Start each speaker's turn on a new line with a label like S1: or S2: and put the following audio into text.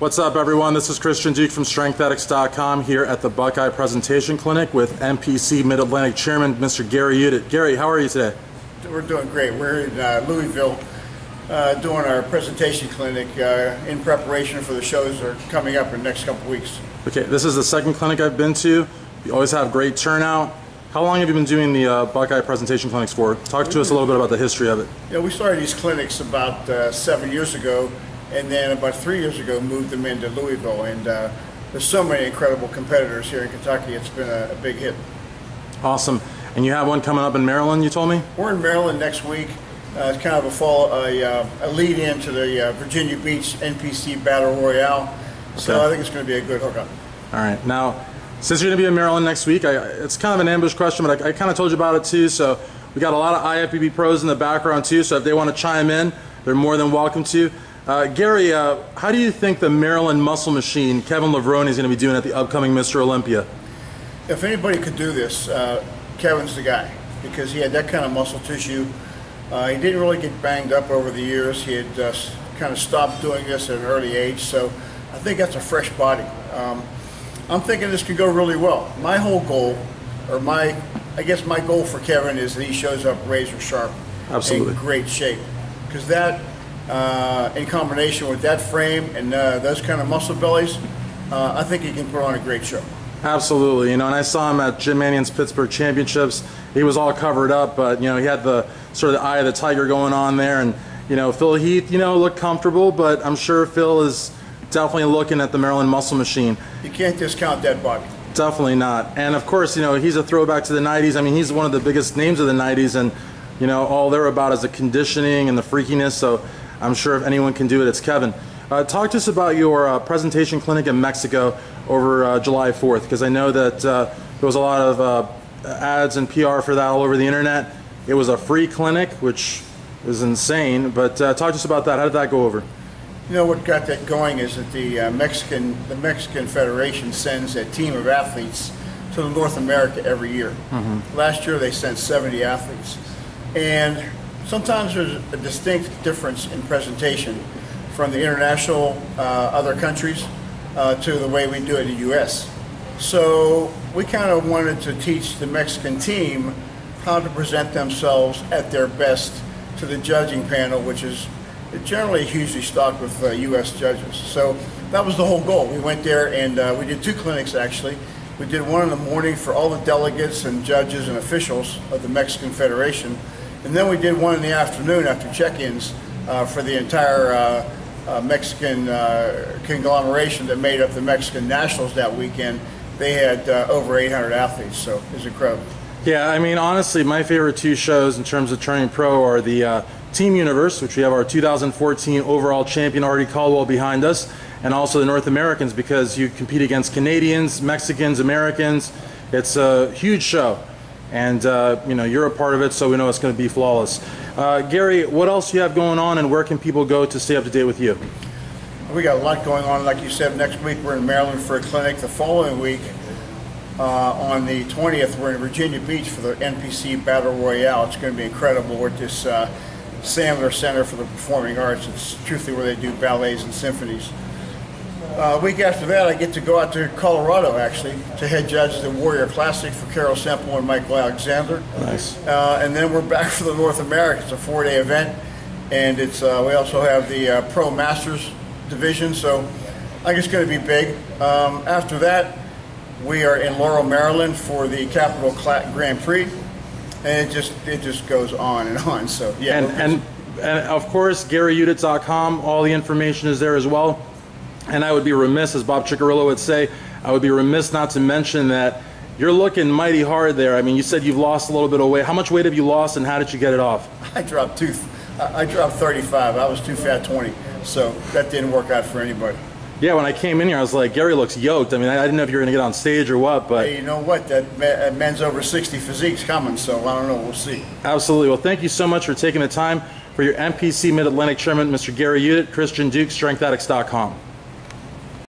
S1: What's up, everyone? This is Christian Duke from StrengthAddicts.com here at the Buckeye Presentation Clinic with NPC Mid-Atlantic Chairman Mr. Gary Udit. Gary, how are you today?
S2: We're doing great. We're in Louisville doing our presentation clinic in preparation for the shows that are coming up in the next couple weeks.
S1: Okay, this is the second clinic I've been to. You always have great turnout. How long have you been doing the Buckeye Presentation Clinics for? Talk to us a little bit about the history of it.
S2: Yeah, we started these clinics about 7 years ago, and then about 3 years ago moved them into Louisville. And there's so many incredible competitors here in Kentucky. It's been a big hit.
S1: Awesome. And you have one coming up in Maryland, you told me?
S2: We're in Maryland next week. It's kind of a lead in to the Virginia Beach NPC Battle Royale. So
S1: Okay.
S2: I think it's going to be a good hookup.
S1: All right. Now, since you're going to be in Maryland next week, it's kind of an ambush question, but I kind of told you about it too. So we got a lot of IFBB pros in the background too. So if they want to chime in, they're more than welcome to. Gary, how do you think the Maryland muscle machine, Kevin Levrone, is going to be doing at the upcoming Mr. Olympia?
S2: If anybody could do this, Kevin's the guy, because he had that kind of muscle tissue. He didn't really get banged up over the years. He had kind of stopped doing this at an early age, so I think that's a fresh body. I'm thinking this could go really well. My whole goal, or I guess my goal for Kevin is that he shows up razor sharp,
S1: Absolutely.
S2: in great shape, because that, in combination with that frame and those kind of muscle bellies, I think he can put on a great show.
S1: Absolutely, and I saw him at Jim Mannion's Pittsburgh Championships. He was all covered up, but he had the sort of the eye of the tiger going on there, and Phil Heath, looked comfortable, but I'm sure Phil is definitely looking at the Maryland muscle machine.
S2: You can't discount that body.
S1: Definitely not, and of course, he's a throwback to the '90s. I mean, he's one of the biggest names of the '90s, and all they're about is the conditioning and the freakiness. So I'm sure if anyone can do it, it's Kevin. Talk to us about your presentation clinic in Mexico over July 4th, because I know that there was a lot of ads and PR for that all over the internet. It was a free clinic, which is insane, but talk to us about that. How did that go over?
S2: What got that going is that the Mexican Federation sends a team of athletes to North America every year. Mm-hmm. Last year they sent 70 athletes, and sometimes there's a distinct difference in presentation from the international other countries to the way we do it in the U.S. So we kind of wanted to teach the Mexican team how to present themselves at their best to the judging panel, which is generally hugely stocked with U.S. judges. So that was the whole goal. We went there and we did 2 clinics actually. We did one in the morning for all the delegates and judges and officials of the Mexican Federation, and then we did one in the afternoon after check-ins for the entire Mexican conglomeration that made up the Mexican Nationals that weekend. They had over 800 athletes, so it was incredible.
S1: Yeah, I mean, honestly, my favorite 2 shows in terms of turning pro are the Team Universe, which we have our 2014 overall champion Artie Caldwell behind us, and also the North Americans, because you compete against Canadians, Mexicans, Americans. It's a huge show, and you're a part of it, so we know it's going to be flawless. Gary, what else do you have going on, and where can people go to stay up to date with you?
S2: We got a lot going on. Like you said, next week we're in Maryland for a clinic. The following week, on the 20th, we're in Virginia Beach for the NPC Battle Royale. It's going to be incredible. We're at this Sandler Center for the Performing Arts. It's truthfully where they do ballets and symphonies. A week after that, I get to go out to Colorado, actually, to head judge the Warrior Classic for Carol Semple and Michael Alexander.
S1: Nice.
S2: And then we're back for the North America. It's a 4-day event, and it's we also have the Pro Masters division, so I think it's going to be big. After that, we are in Laurel, Maryland for the Capital Grand Prix, and it just goes on and on. So yeah.
S1: And of course, GaryUdit.com. All the information is there as well. And I would be remiss, as Bob Ciccarello would say, I would be remiss not to mention that you're looking mighty hard there. I mean, you said you've lost a little bit of weight. How much weight have you lost, and how did you get it off?
S2: I dropped 35. I was too fat 20, so that didn't work out for anybody.
S1: Yeah, when I came in here, I was like, Gary looks yoked. I mean, I didn't know if you were going to get on stage or what, but...
S2: Hey, you know what? That men's over 60 physique's coming, so I don't know. We'll see.
S1: Absolutely. Well, thank you so much for taking the time. For your NPC Mid-Atlantic Chairman, Mr. Gary Udit, Christian Duke, StrengthAddicts.com.